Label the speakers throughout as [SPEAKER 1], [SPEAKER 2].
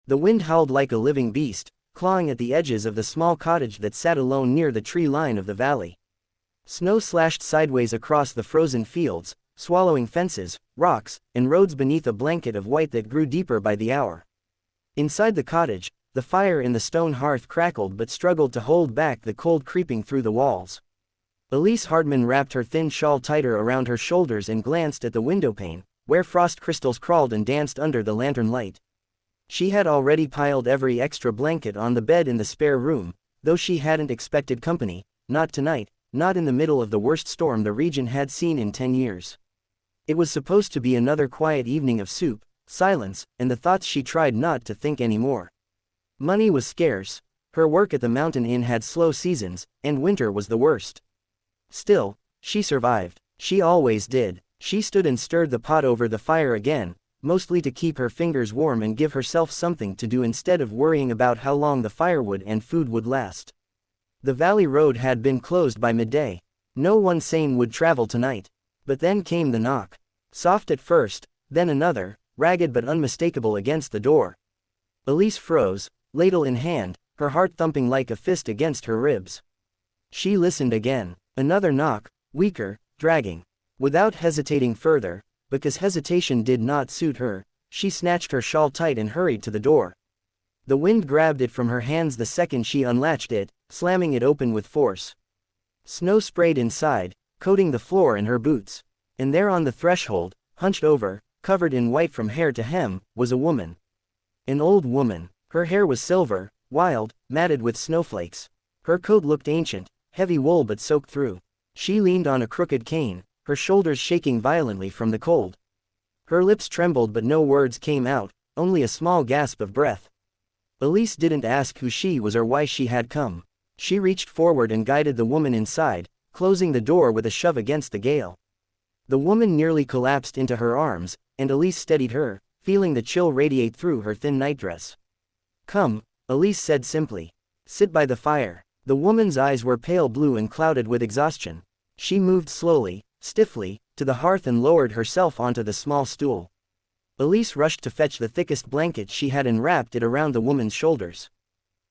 [SPEAKER 1] The wind howled like a living beast, clawing at the edges of the small cottage that sat alone near the tree line of the valley. Snow slashed sideways across the frozen fields, swallowing fences, rocks, and roads beneath a blanket of white that grew deeper by the hour. Inside the cottage, the fire in the stone hearth crackled but struggled to hold back the cold creeping through the walls. Elise Hardman wrapped her thin shawl tighter around her shoulders and glanced at the windowpane, where frost crystals crawled and danced under the lantern light. She had already piled every extra blanket on the bed in the spare room, though she hadn't expected company, not tonight, not in the middle of the worst storm the region had seen in 10 years. It was supposed to be another quiet evening of soup, silence, and the thoughts she tried not to think anymore. Money was scarce, her work at the Mountain Inn had slow seasons, and winter was the worst. Still, she survived. She always did. She stood and stirred the pot over the fire again, mostly to keep her fingers warm and give herself something to do instead of worrying about how long the firewood and food would last. The valley road had been closed by midday. No one sane would travel tonight. But then came the knock. Soft at first, then another, ragged but unmistakable against the door. Elise froze, ladle in hand, her heart thumping like a fist against her ribs. She listened again. Another knock, weaker, dragging. Without hesitating further, because hesitation did not suit her, she snatched her shawl tight and hurried to the door. The wind grabbed it from her hands the second she unlatched it, slamming it open with force. Snow sprayed inside, coating the floor and her boots. And there on the threshold, hunched over, covered in white from hair to hem, was a woman. An old woman. Her hair was silver, wild, matted with snowflakes. Her coat looked ancient, heavy wool but soaked through. She leaned on a crooked cane, her shoulders shaking violently from the cold. Her lips trembled but no words came out, only a small gasp of breath. Elise didn't ask who she was or why she had come. She reached forward and guided the woman inside, closing the door with a shove against the gale. The woman nearly collapsed into her arms, and Elise steadied her, feeling the chill radiate through her thin nightdress. "Come," Elise said simply. "Sit by the fire." The woman's eyes were pale blue and clouded with exhaustion. She moved slowly, stiffly, to the hearth and lowered herself onto the small stool. Elise rushed to fetch the thickest blanket she had and wrapped it around the woman's shoulders.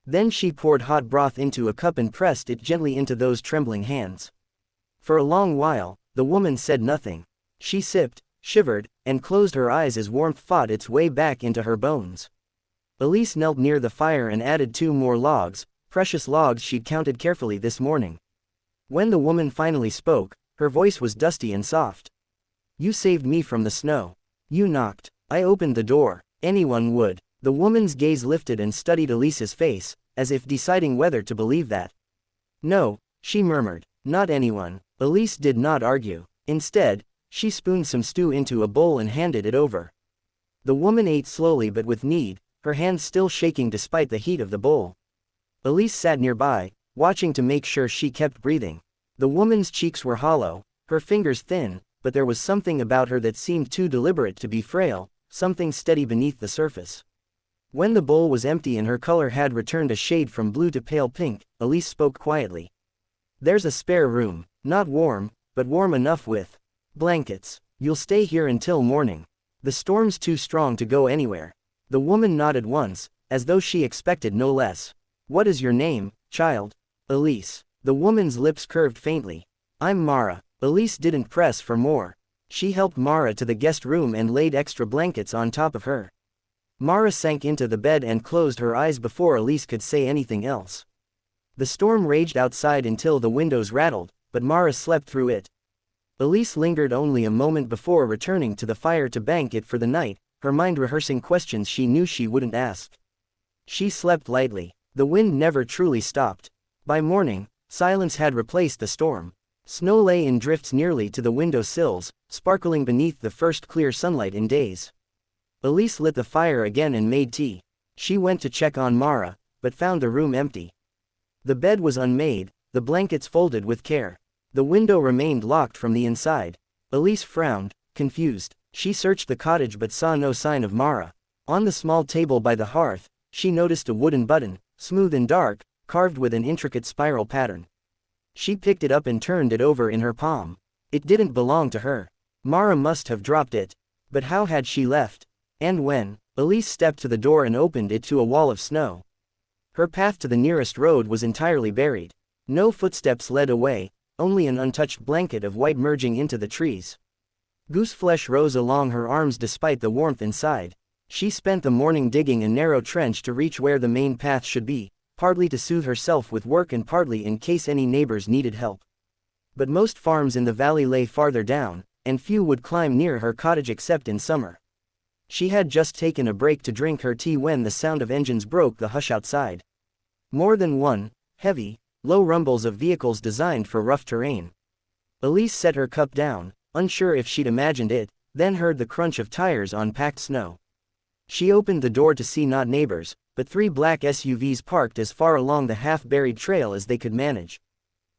[SPEAKER 1] Then she poured hot broth into a cup and pressed it gently into those trembling hands. For a long while, the woman said nothing. She sipped, shivered, and closed her eyes as warmth fought its way back into her bones. Elise knelt near the fire and added 2 more logs, precious logs she'd counted carefully this morning. When the woman finally spoke, her voice was dusty and soft. "You saved me from the snow. You knocked. I opened the door. Anyone would." The woman's gaze lifted and studied Elise's face, as if deciding whether to believe that. "No," she murmured, "not anyone." Elise did not argue. Instead, she spooned some stew into a bowl and handed it over. The woman ate slowly but with need, her hands still shaking despite the heat of the bowl. Elise sat nearby, watching to make sure she kept breathing. The woman's cheeks were hollow, her fingers thin, but there was something about her that seemed too deliberate to be frail, something steady beneath the surface. When the bowl was empty and her color had returned a shade from blue to pale pink, Elise spoke quietly. "There's a spare room, not warm, but warm enough with blankets. You'll stay here until morning. The storm's too strong to go anywhere." The woman nodded once, as though she expected no less. "What is your name, child?" "Elise." The woman's lips curved faintly. "I'm Mara." Elise didn't press for more. She helped Mara to the guest room and laid extra blankets on top of her. Mara sank into the bed and closed her eyes before Elise could say anything else. The storm raged outside until the windows rattled, but Mara slept through it. Elise lingered only a moment before returning to the fire to bank it for the night, her mind rehearsing questions she knew she wouldn't ask. She slept lightly. The wind never truly stopped. By morning, silence had replaced the storm. Snow lay in drifts nearly to the window sills, sparkling beneath the first clear sunlight in days. Elise lit the fire again and made tea. She went to check on Mara, but found the room empty. The bed was unmade, the blankets folded with care. The window remained locked from the inside. Elise frowned, confused. She searched the cottage but saw no sign of Mara. On the small table by the hearth, she noticed a wooden button, smooth and dark, carved with an intricate spiral pattern. She picked it up and turned it over in her palm. It didn't belong to her. Mara must have dropped it. But how had she left? And when Elise stepped to the door and opened it to a wall of snow. Her path to the nearest road was entirely buried. No footsteps led away, only an untouched blanket of white merging into the trees. Gooseflesh rose along her arms despite the warmth inside. She spent the morning digging a narrow trench to reach where the main path should be, partly to soothe herself with work and partly in case any neighbors needed help. But most farms in the valley lay farther down, and few would climb near her cottage except in summer. She had just taken a break to drink her tea when the sound of engines broke the hush outside. More than one, heavy, low rumbles of vehicles designed for rough terrain. Elise set her cup down, unsure if she'd imagined it, then heard the crunch of tires on packed snow. She opened the door to see not neighbors, but 3 black SUVs parked as far along the half-buried trail as they could manage.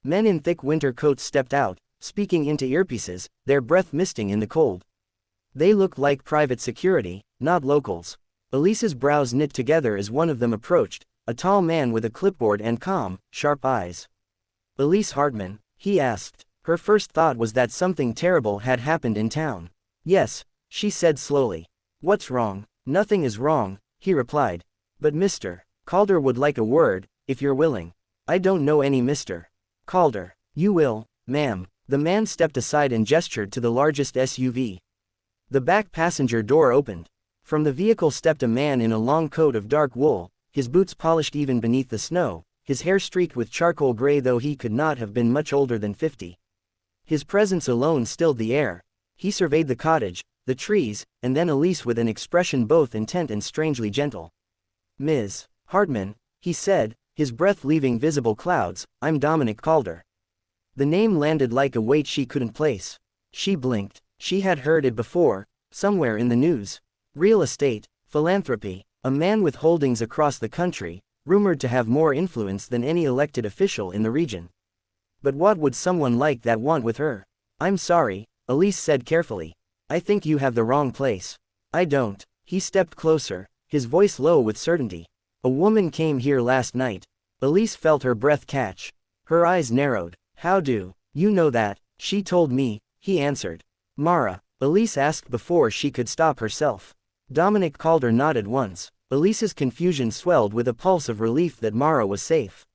[SPEAKER 1] Men in thick winter coats stepped out, speaking into earpieces, their breath misting in the cold. They looked like private security, not locals. Elise's brows knit together as one of them approached, a tall man with a clipboard and calm, sharp eyes. "Elise Hartman?" he asked. Her first thought was that something terrible had happened in town. "Yes," she said slowly. "What's wrong?" "Nothing is wrong," he replied. "But Mr. Calder would like a word, if you're willing." "I don't know any Mr. Calder." "You will, ma'am." The man stepped aside and gestured to the largest SUV. The back passenger door opened. From the vehicle stepped a man in a long coat of dark wool, his boots polished even beneath the snow, his hair streaked with charcoal gray though he could not have been much older than 50. His presence alone stilled the air. He surveyed the cottage, the trees, and then Elise with an expression both intent and strangely gentle. "Ms. Hartman," he said, his breath leaving visible clouds, "I'm Dominic Calder." The name landed like a weight she couldn't place. She blinked. She had heard it before, somewhere in the news. Real estate, philanthropy, a man with holdings across the country, rumored to have more influence than any elected official in the region. But what would someone like that want with her? "I'm sorry," Elise said carefully. "I think you have the wrong place." "I don't." He stepped closer, his voice low with certainty. "A woman came here last night." Elise felt her breath catch. Her eyes narrowed. "How do you know that?" "She told me," he answered. "Mara?" Elise asked before she could stop herself. Dominic Calder nodded once. Elise's confusion swelled with a pulse of relief that Mara was safe.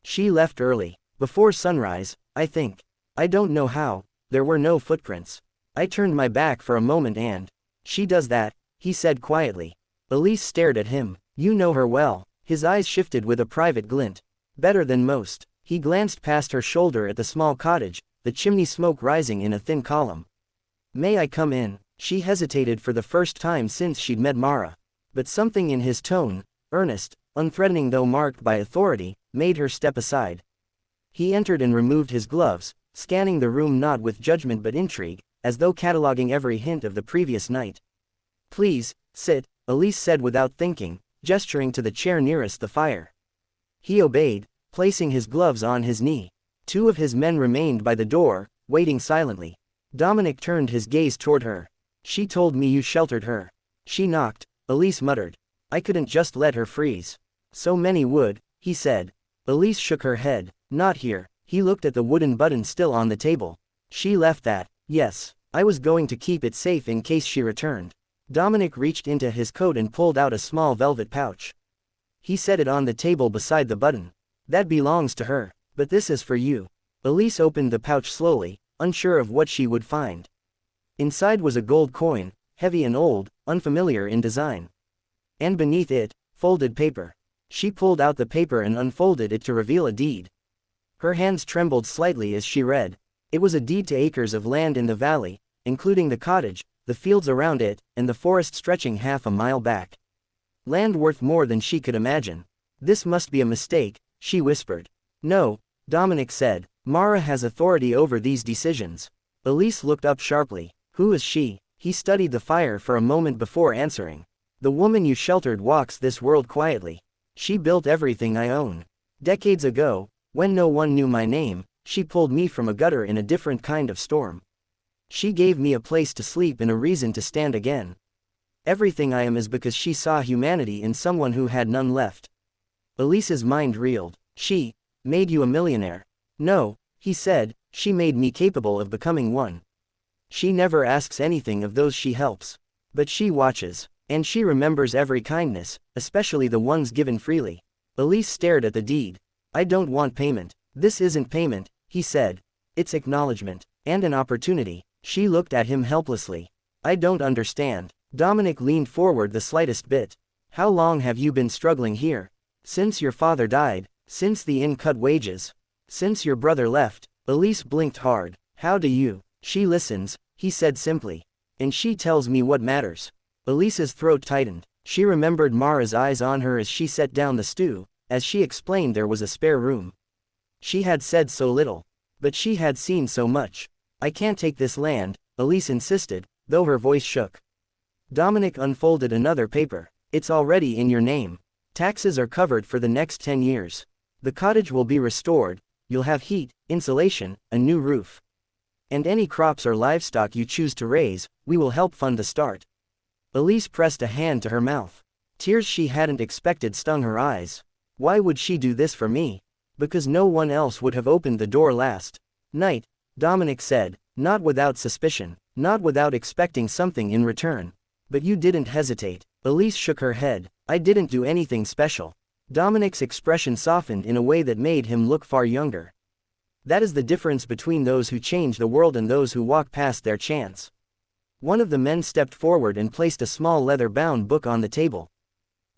[SPEAKER 1] "She left early. Before sunrise, I think. I don't know how, there were no footprints. I turned my back for a moment and—" "She does that," he said quietly. Elise stared at him. "You know her well." His eyes shifted with a private glint. "Better than most." He glanced past her shoulder at the small cottage, the chimney smoke rising in a thin column. "May I come in?" She hesitated for the first time since she'd met Mara. But something in his tone, earnest, unthreatening though marked by authority, made her step aside. He entered and removed his gloves, scanning the room not with judgment but intrigue, as though cataloging every hint of the previous night. "Please, sit," Elise said without thinking, gesturing to the chair nearest the fire. He obeyed, placing his gloves on his knee. 2 of his men remained by the door, waiting silently. Dominic turned his gaze toward her. "She told me you sheltered her." "She knocked," Elise muttered. "I couldn't just let her freeze." "So many would," he said. Elise shook her head. "Not here." He looked at the wooden button still on the table. "She left that." "Yes. I was going to keep it safe in case she returned." Dominic reached into his coat and pulled out a small velvet pouch. He set it on the table beside the button. "That belongs to her, but this is for you." Elise opened the pouch slowly, unsure of what she would find. Inside was a gold coin, heavy and old, unfamiliar in design. And beneath it, folded paper. She pulled out the paper and unfolded it to reveal a deed. Her hands trembled slightly as she read. It was a deed to acres of land in the valley, including the cottage, the fields around it, and the forest stretching half a mile back. Land worth more than she could imagine. "This must be a mistake," she whispered. "No," Dominic said. "Mara has authority over these decisions." Elise looked up sharply. "Who is she?" He studied the fire for a moment before answering. "The woman you sheltered walks this world quietly. She built everything I own. Decades ago, when no one knew my name, she pulled me from a gutter in a different kind of storm. She gave me a place to sleep and a reason to stand again. Everything I am is because she saw humanity in someone who had none left." Elise's mind reeled. "She made you a millionaire." "No," he said, "she made me capable of becoming one. She never asks anything of those she helps. But she watches." And she remembers every kindness, especially the ones given freely. Elise stared at the deed. I don't want payment. This isn't payment, he said. It's acknowledgement. And an opportunity. She looked at him helplessly. I don't understand. Dominic leaned forward the slightest bit. How long have you been struggling here? Since your father died. Since the inn cut wages. Since your brother left. Elise blinked hard. How do you? She listens, he said simply. And she tells me what matters. Elise's throat tightened. She remembered Mara's eyes on her as she set down the stew, as she explained there was a spare room. She had said so little. But she had seen so much. I can't take this land, Elise insisted, though her voice shook. Dominic unfolded another paper. It's already in your name. Taxes are covered for the next 10 years. The cottage will be restored, you'll have heat, insulation, a new roof. And any crops or livestock you choose to raise, we will help fund the start. Elise pressed a hand to her mouth. Tears she hadn't expected stung her eyes. Why would she do this for me? Because no one else would have opened the door last night, Dominic said, not without suspicion, not without expecting something in return. But you didn't hesitate. Elise shook her head. I didn't do anything special. Dominic's expression softened in a way that made him look far younger. That is the difference between those who change the world and those who walk past their chance. One of the men stepped forward and placed a small leather-bound book on the table.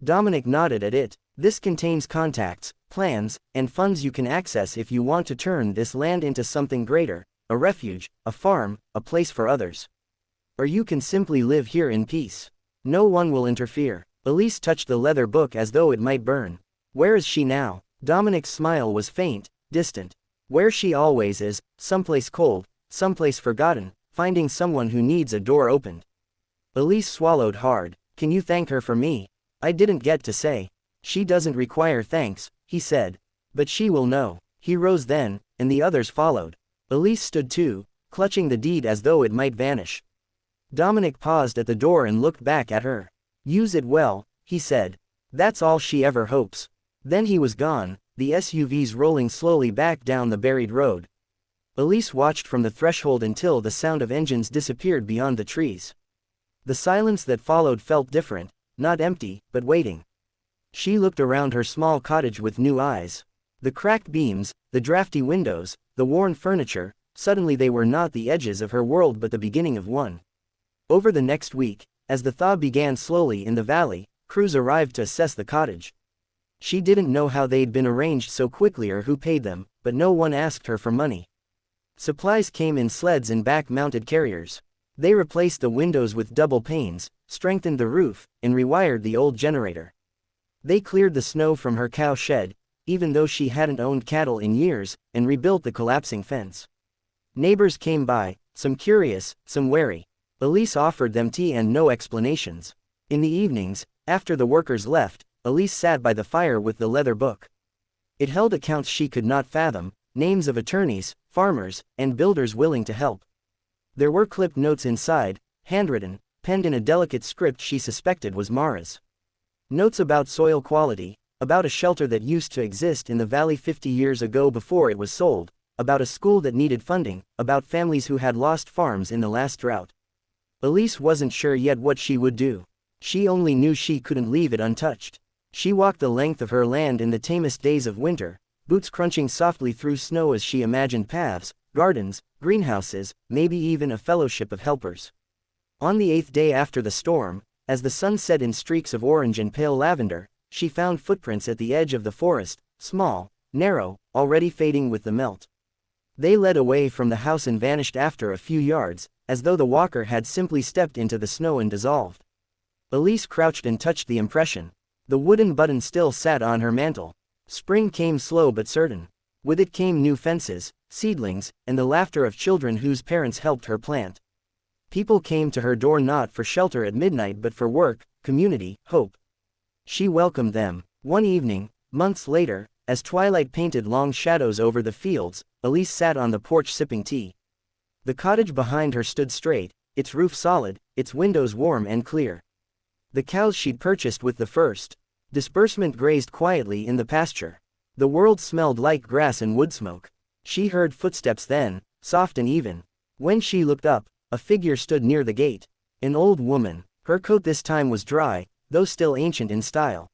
[SPEAKER 1] Dominic nodded at it. This contains contacts, plans, and funds you can access if you want to turn this land into something greater, a refuge, a farm, a place for others. Or you can simply live here in peace. No one will interfere. Elise touched the leather book as though it might burn. Where is she now? Dominic's smile was faint, distant. Where she always is, someplace cold, someplace forgotten, finding someone who needs a door opened. Elise swallowed hard. Can you thank her for me? I didn't get to say. She doesn't require thanks, he said. But she will know. He rose then, and the others followed. Elise stood too, clutching the deed as though it might vanish. Dominic paused at the door and looked back at her. Use it well, he said. That's all she ever hopes. Then he was gone, the SUVs rolling slowly back down the buried road. Elise watched from the threshold until the sound of engines disappeared beyond the trees. The silence that followed felt different, not empty, but waiting. She looked around her small cottage with new eyes. The cracked beams, the drafty windows, the worn furniture, suddenly they were not the edges of her world but the beginning of one. Over the next week, as the thaw began slowly in the valley, crews arrived to assess the cottage. She didn't know how they'd been arranged so quickly or who paid them, but no one asked her for money. Supplies came in sleds and back-mounted carriers. They replaced the windows with double panes, strengthened the roof, and rewired the old generator. They cleared the snow from her cow shed, even though she hadn't owned cattle in years, and rebuilt the collapsing fence. Neighbors came by, some curious, some wary. Elise offered them tea and no explanations. In the evenings, after the workers left, Elise sat by the fire with the leather book. It held accounts she could not fathom, names of attorneys, farmers, and builders willing to help. There were clipped notes inside, handwritten, penned in a delicate script she suspected was Mara's. Notes about soil quality, about a shelter that used to exist in the valley 50 years ago before it was sold, about a school that needed funding, about families who had lost farms in the last drought. Elise wasn't sure yet what she would do. She only knew she couldn't leave it untouched. She walked the length of her land in the tamest days of winter, boots crunching softly through snow as she imagined paths, gardens, greenhouses, maybe even a fellowship of helpers. On the 8th day after the storm, as the sun set in streaks of orange and pale lavender, she found footprints at the edge of the forest, small, narrow, already fading with the melt. They led away from the house and vanished after a few yards, as though the walker had simply stepped into the snow and dissolved. Elise crouched and touched the impression. The wooden button still sat on her mantle. Spring came slow but certain. With it came new fences, seedlings, and the laughter of children whose parents helped her plant. People came to her door not for shelter at midnight but for work, community, hope. She welcomed them. One evening, months later, as twilight painted long shadows over the fields, Elise sat on the porch sipping tea. The cottage behind her stood straight, its roof solid, its windows warm and clear. The cows she'd purchased with the first disbursement grazed quietly in the pasture. The world smelled like grass and wood smoke. She heard footsteps then, soft and even. When she looked up, a figure stood near the gate. An old woman. Her coat this time was dry, though still ancient in style.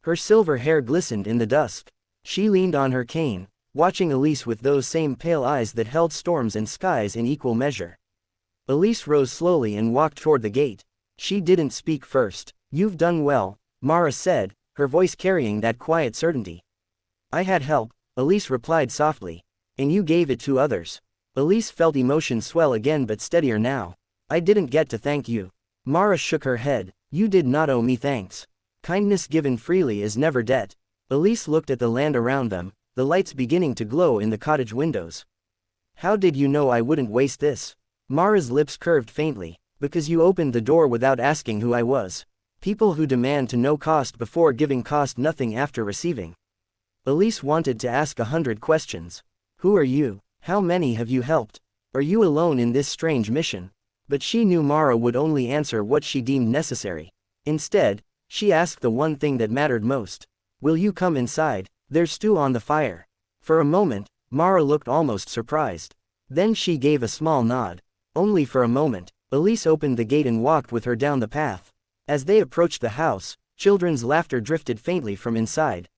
[SPEAKER 1] Her silver hair glistened in the dusk. She leaned on her cane, watching Elise with those same pale eyes that held storms and skies in equal measure. Elise rose slowly and walked toward the gate. She didn't speak first. "You've done well," Mara said, her voice carrying that quiet certainty. "I had help," Elise replied softly. "And you gave it to others." Elise felt emotion swell again, but steadier now. "I didn't get to thank you." Mara shook her head. "You did not owe me thanks. Kindness given freely is never debt." Elise looked at the land around them, the lights beginning to glow in the cottage windows. "How did you know I wouldn't waste this?" Mara's lips curved faintly. "Because you opened the door without asking who I was. People who demand to know cost before giving cost nothing after receiving." Elise wanted to ask 100 questions. Who are you? How many have you helped? Are you alone in this strange mission? But she knew Mara would only answer what she deemed necessary. Instead, she asked the one thing that mattered most. "Will you come inside? There's stew on the fire." For a moment, Mara looked almost surprised. Then she gave a small nod. Only for a moment. Elise opened the gate and walked with her down the path. As they approached the house, children's laughter drifted faintly from inside.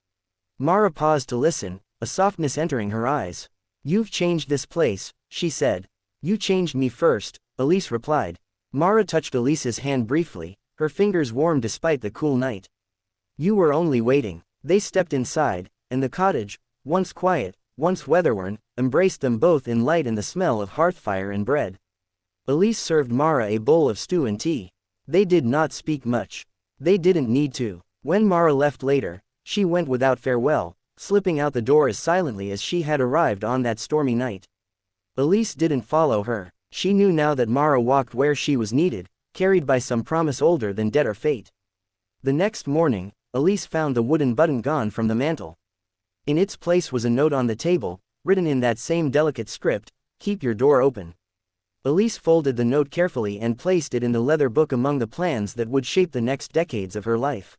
[SPEAKER 1] Mara paused to listen, a softness entering her eyes. "You've changed this place," she said. "You changed me first," Elise replied. Mara touched Elise's hand briefly, her fingers warm despite the cool night. "You were only waiting." They stepped inside, and the cottage, once quiet, once weather-worn, embraced them both in light and the smell of hearthfire and bread. Elise served Mara a bowl of stew and tea. They did not speak much. They didn't need to. When Mara left later, she went without farewell, slipping out the door as silently as she had arrived on that stormy night. Elise didn't follow her. She knew now that Mara walked where she was needed, carried by some promise older than death or fate. The next morning, Elise found the wooden button gone from the mantel. In its place was a note on the table, written in that same delicate script, "Keep your door open." Elise folded the note carefully and placed it in the leather book among the plans that would shape the next decades of her life.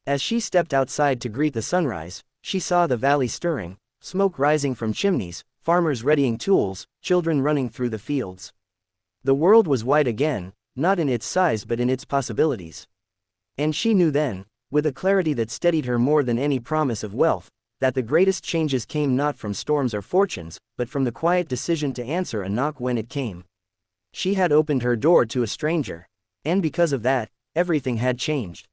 [SPEAKER 1] As she stepped outside to greet the sunrise, she saw the valley stirring, smoke rising from chimneys, farmers readying tools, children running through the fields. The world was wide again, not in its size but in its possibilities. And she knew then, with a clarity that steadied her more than any promise of wealth, that the greatest changes came not from storms or fortunes, but from the quiet decision to answer a knock when it came. She had opened her door to a stranger. And because of that, everything had changed.